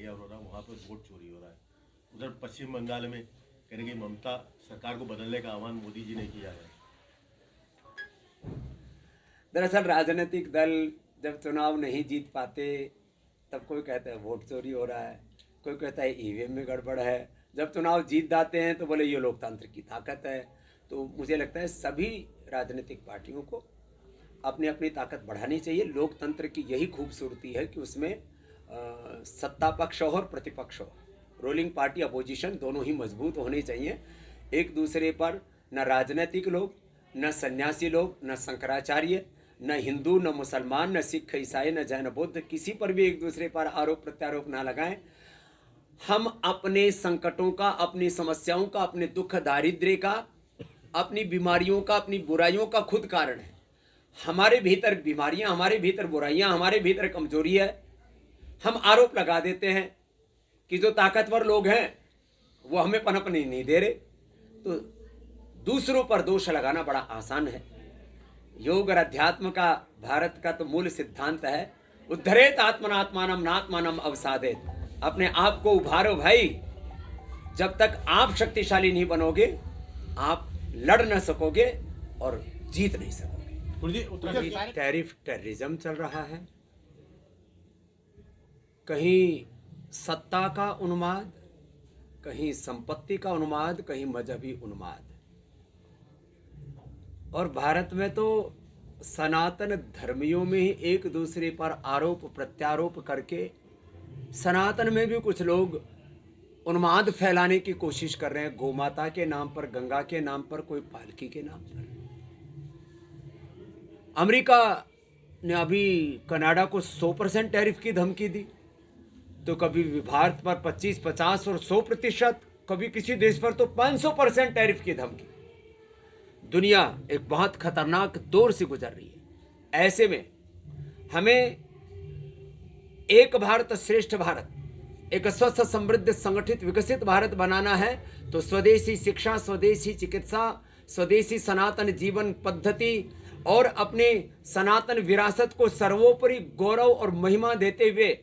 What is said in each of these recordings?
FIR हो रहा है, वहाँ पर वोट चोरी हो रहा है। उधर पश्चिम बंगाल में कहने की ममता सरकार को बदलने का आह्वान मोदी जी ने किया है। दरअसल राजनीतिक दल जब चुनाव नहीं जीत पाते तब कोई कहता है वोट चोरी हो रहा है, कोई कहता है ईवीएम में गड़बड़ है। जब चुनाव जीत जाते हैं तो बोले ये लोकतंत्र की ताकत है। तो मुझे लगता है सभी राजनीतिक पार्टियों को अपनी अपनी ताकत बढ़ानी चाहिए। लोकतंत्र की यही खूबसूरती है कि उसमें सत्ता पक्ष हो और प्रतिपक्ष हो, रूलिंग पार्टी अपोजिशन दोनों ही मजबूत होनी चाहिए। एक दूसरे पर न राजनीतिक लोग, न सन्यासी लोग, न शंकराचार्य, न हिंदू, न मुसलमान, न सिख, ईसाई, न जैन, बुद्ध, किसी पर भी एक दूसरे पर आरोप प्रत्यारोप ना लगाएं। हम अपने संकटों का, अपनी समस्याओं का, अपने दुख दारिद्र्य का, अपनी बीमारियों का, अपनी बुराइयों का खुद कारण है। हमारे भीतर बीमारियां, हमारे भीतर बुराइयां, हमारे भीतर कमजोरी है। हम आरोप लगा देते हैं कि जो ताकतवर लोग हैं वो हमें पनपने नहीं दे रहे। तो दूसरों पर दोष लगाना बड़ा आसान है। योग और अध्यात्म का भारत का तो मूल सिद्धांत है, उद्धरेत आत्मनात्मानम नात्मानम अवसादेत। अपने आप को उभारो भाई। जब तक आप शक्तिशाली नहीं बनोगे आप लड़ न सकोगे और जीत नहीं सकोगे। टैरिफ टेररिज्म चल रहा है, कहीं सत्ता का उन्माद, कहीं संपत्ति का उन्माद, कहीं मजहबी उन्माद। और भारत में तो सनातन धर्मियों में ही एक दूसरे पर आरोप प्रत्यारोप करके सनातन में भी कुछ लोग उन्माद फैलाने की कोशिश कर रहे हैं। गोमाता के नाम पर, गंगा के नाम पर, कोई पालकी के नाम पर। अमेरिका ने अभी कनाडा को 100% टैरिफ की धमकी दी, तो कभी भारत पर 25, 50 और 100%, कभी किसी देश पर तो 500% टैरिफ की धमकी। दुनिया एक बहुत खतरनाक दौर से गुजर रही है। ऐसे में हमें एक भारत श्रेष्ठ भारत, एक स्वस्थ, समृद्ध, संगठित, विकसित भारत बनाना है तो स्वदेशी शिक्षा, स्वदेशी चिकित्सा, स्वदेशी सनातन जीवन पद्धति और अपने सनातन विरासत को सर्वोपरि गौरव और महिमा देते हुए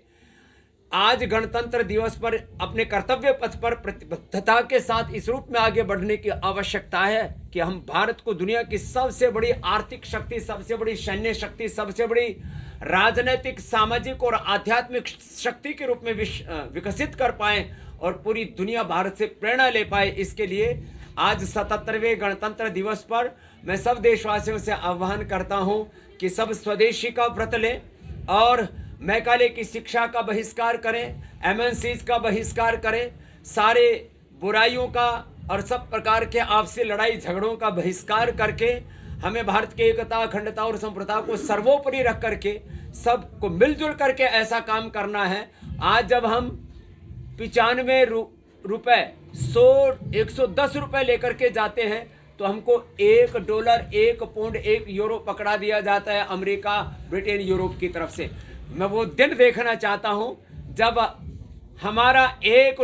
आज गणतंत्र दिवस पर अपने कर्तव्य पथ पर प्रतिबद्धता के साथ इस रूप में आगे बढ़ने की आवश्यकता है कि हम भारत को दुनिया की सबसे बड़ी आर्थिक शक्ति, सबसे बड़ी सैन्य शक्ति, सबसे बड़ी राजनीतिक, सामाजिक और आध्यात्मिक शक्ति के रूप में विकसित कर पाए और पूरी दुनिया भारत से प्रेरणा ले पाए। इसके लिए आज 77वें गणतंत्र दिवस पर मैं सब देशवासियों से आह्वान करता हूं कि सब स्वदेशी का व्रत लें और मैकाले की शिक्षा का बहिष्कार करें, एमएनसीज का बहिष्कार करें, सारे बुराइयों का और सब प्रकार के आपसी लड़ाई झगड़ों का बहिष्कार करके हमें भारत की एकता, अखंडता और संप्रभुता को सर्वोपरि रख करके सबको मिलजुल करके ऐसा काम करना है। आज जब हम 95 रुपए, 100, 110 रुपए लेकर के जाते हैं तो हमको $1, 1 पौंड, 1 यूरो पकड़ा दिया जाता है अमेरिका, ब्रिटेन, यूरोप की तरफ से। मैं वो दिन देखना चाहता हूं जब हमारा $1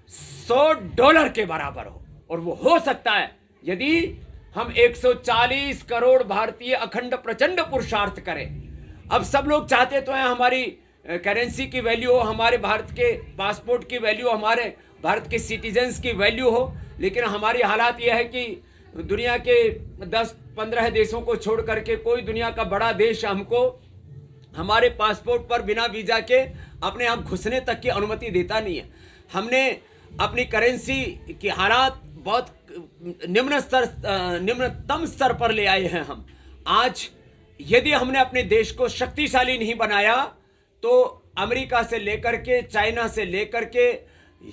$100 के बराबर हो। और वो हो सकता है यदि हम 140 करोड़ भारतीय अखंड प्रचंड पुरुषार्थ करें। अब सब लोग चाहते तो हैं हमारी करेंसी की वैल्यू हो, हमारे भारत के पासपोर्ट की वैल्यू, हमारे भारत के सिटीजन्स की वैल्यू हो, लेकिन हमारी हालात यह है कि दुनिया के 10-15 देशों को छोड़ करके कोई दुनिया का बड़ा देश हमको हमारे पासपोर्ट पर बिना वीजा के अपने आप घुसने तक की अनुमति देता नहीं है। हमने अपनी करेंसी की हालात बहुत निम्नतम स्तर पर ले आए हैं हम। आज यदि हमने अपने देश को शक्तिशाली नहीं बनाया तो अमेरिका से लेकर के, चाइना से लेकर के,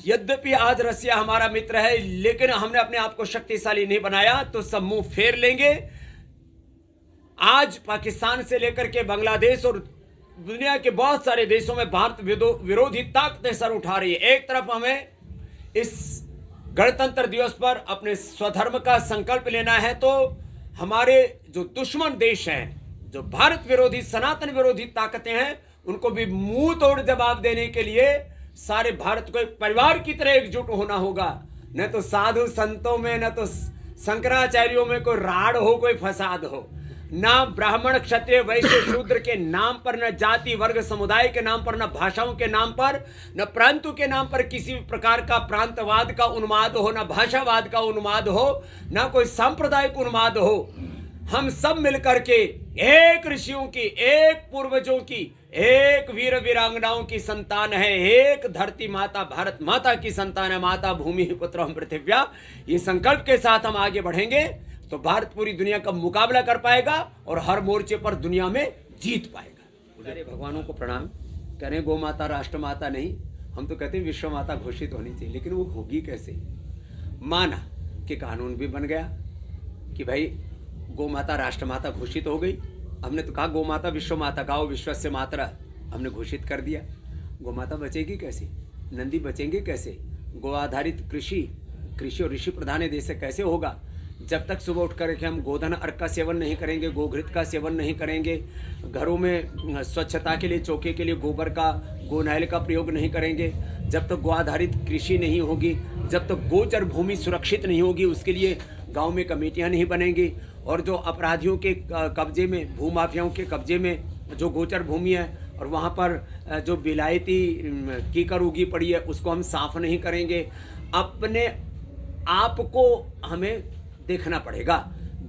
यद्यपि आज रसिया हमारा मित्र है, लेकिन हमने अपने आप को शक्तिशाली नहीं बनाया तो सब मुंह फेर लेंगे। आज पाकिस्तान से लेकर के बांग्लादेश और दुनिया के बहुत सारे देशों में भारत विरोधी ताकतें सर उठा रही है। एक तरफ हमें इस गणतंत्र दिवस पर अपने स्वधर्म का संकल्प लेना है तो हमारे जो दुश्मन देश हैं, जो भारत विरोधी, सनातन विरोधी ताकतें हैं, उनको भी मुंह तोड़ जवाब देने के लिए सारे भारत को एक परिवार की तरह एकजुट होना होगा। न तो साधु संतों में, न तो शंकराचार्यों में कोई राड़ हो, कोई फसाद हो। ना ब्राह्मण क्षत्रिय वैश्य शूद्र के नाम पर, न जाति वर्ग समुदाय के नाम पर, न भाषाओं के नाम पर, न प्रांतों के नाम पर किसी भी प्रकार का प्रांतवाद का उन्माद हो, न भाषावाद का उन्माद हो, न कोई सांप्रदायिक उन्माद हो। हम सब मिलकर के एक ऋषियों की, एक पूर्वजों की, एक वीर वीरांगनाओं की संतान है, एक धरती माता भारत माता की संतान है। माता भूमि पुत्र हम पृथिव्या, ये संकल्प के साथ हम आगे बढ़ेंगे तो भारत पूरी दुनिया का मुकाबला कर पाएगा और हर मोर्चे पर दुनिया में जीत पाएगा। सारे भगवानों को प्रणाम करें। गौ माता राष्ट्र माता नहीं, हम तो कहते हैं विश्व माता घोषित होनी चाहिए, लेकिन वो होगी कैसे? माना कि कानून भी बन गया कि भाई गौ माता राष्ट्र माता घोषित हो गई। हमने तो कहा गौ माता विश्व माता, गाओ विश्वस्य मातरा, हमने घोषित कर दिया। गौ माता बचेगी कैसे? नंदी बचेंगे कैसे? गो आधारित कृषि और ऋषि प्रधान देश से कैसे होगा? जब तक सुबह उठ कर के हम गोधन अर्क का सेवन नहीं करेंगे, गोघृत का सेवन नहीं करेंगे, घरों में स्वच्छता के लिए चौके के लिए गोबर का, गोनैल का प्रयोग नहीं करेंगे, जब तक गो आधारित कृषि नहीं होगी, जब तक गोचर भूमि सुरक्षित नहीं होगी, उसके लिए गांव में कमेटियां नहीं बनेंगी। और जो अपराधियों के कब्जे में, भूमाफियाओं के कब्जे में जो गोचर भूमि है और वहाँ पर जो विलायती कीकर उगी पड़ी है, उसको हम साफ नहीं करेंगे। अपने आप को हमें देखना पड़ेगा।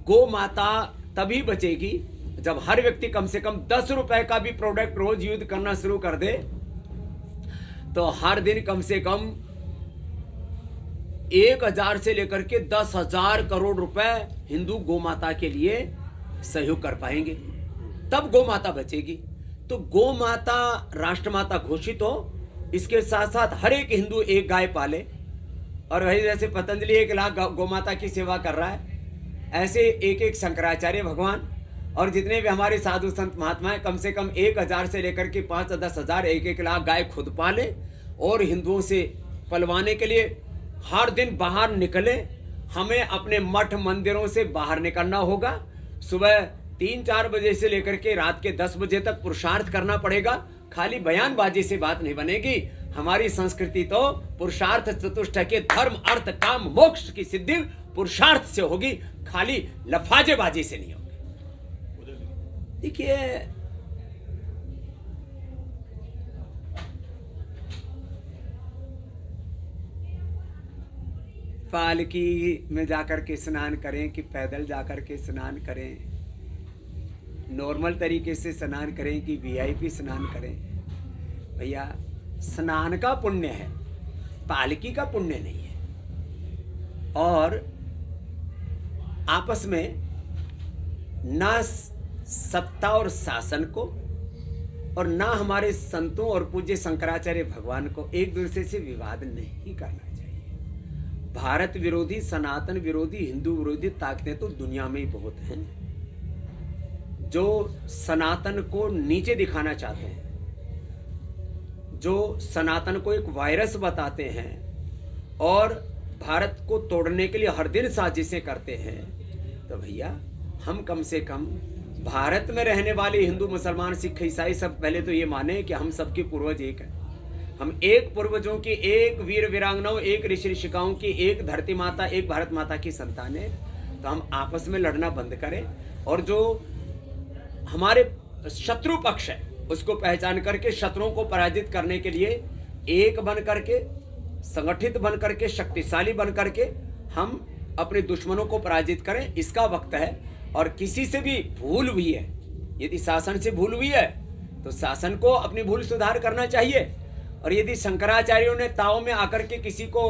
गो माता तभी बचेगी जब हर व्यक्ति कम से कम 10 रुपए का भी प्रोडक्ट रोज यूज करना शुरू कर दे, तो हर दिन कम से कम 1000 से लेकर के 10,000 करोड़ रुपए हिंदू गो माता के लिए सहयोग कर पाएंगे, तब गो माता बचेगी। तो गो माता राष्ट्र माता घोषित हो, इसके साथ साथ हर एक हिंदू एक गाय पाले। और वही जैसे पतंजलि 1 लाख गौ माता की सेवा कर रहा है, ऐसे एक एक शंकराचार्य भगवान और जितने भी हमारे साधु संत महात्मा हैं, कम से कम 1000 से लेकर के 5-10,000, 1-1 लाख गाय खुद पाले और हिंदुओं से पलवाने के लिए हर दिन बाहर निकले। हमें अपने मठ मंदिरों से बाहर निकलना होगा। सुबह 3-4 बजे से लेकर के रात के 10 बजे तक पुरुषार्थ करना पड़ेगा। खाली बयानबाजी से बात नहीं बनेगी। हमारी संस्कृति तो पुरुषार्थ चतुष्टय के धर्म अर्थ काम मोक्ष की सिद्धि पुरुषार्थ से होगी, खाली लफाजेबाजी से नहीं होगी। देखिए, पालकी में जाकर के स्नान करें कि पैदल जाकर के स्नान करें, नॉर्मल तरीके से स्नान करें कि वीआईपी स्नान करें, भैया स्नान का पुण्य है, पालकी का पुण्य नहीं है। और आपस में ना सत्ता और शासन को और ना हमारे संतों और पूज्य शंकराचार्य भगवान को एक दूसरे से विवाद नहीं करना चाहिए। भारत विरोधी, सनातन विरोधी, हिंदू विरोधी ताकतें तो दुनिया में ही बहुत हैं, जो सनातन को नीचे दिखाना चाहते हैं, जो सनातन को एक वायरस बताते हैं और भारत को तोड़ने के लिए हर दिन साजिशें करते हैं। तो भैया हम कम से कम भारत में रहने वाले हिंदू, मुसलमान, सिख, ईसाई सब पहले तो ये माने कि हम सबके पूर्वज एक हैं। हम एक पूर्वजों की, एक वीर वीरांगनाओं, एक ऋषि ऋषिकाओं की, एक धरती माता, एक भारत माता की संतान है। तो हम आपस में लड़ना बंद करें और जो हमारे शत्रु पक्ष है उसको पहचान करके शत्रुओं को पराजित करने के लिए एक बन करके, संगठित बन करके, शक्तिशाली बन करके हम अपने दुश्मनों को पराजित करें। इसका वक्त है। और किसी से भी भूल हुई है, यदि शासन से भूल हुई है तो शासन को अपनी भूल सुधार करना चाहिए। और यदि शंकराचार्यों ने ताओ में आकर के किसी को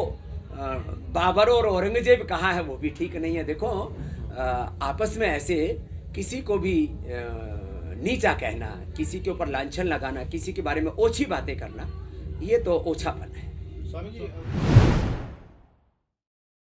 बाबर और औरंगजेब कहा है, वो भी ठीक नहीं है। देखो, आपस में ऐसे किसी को भी नीचा कहना, किसी के ऊपर लांछन लगाना, किसी के बारे में ओछी बातें करना, ये तो ओछापन है। स्वामी जी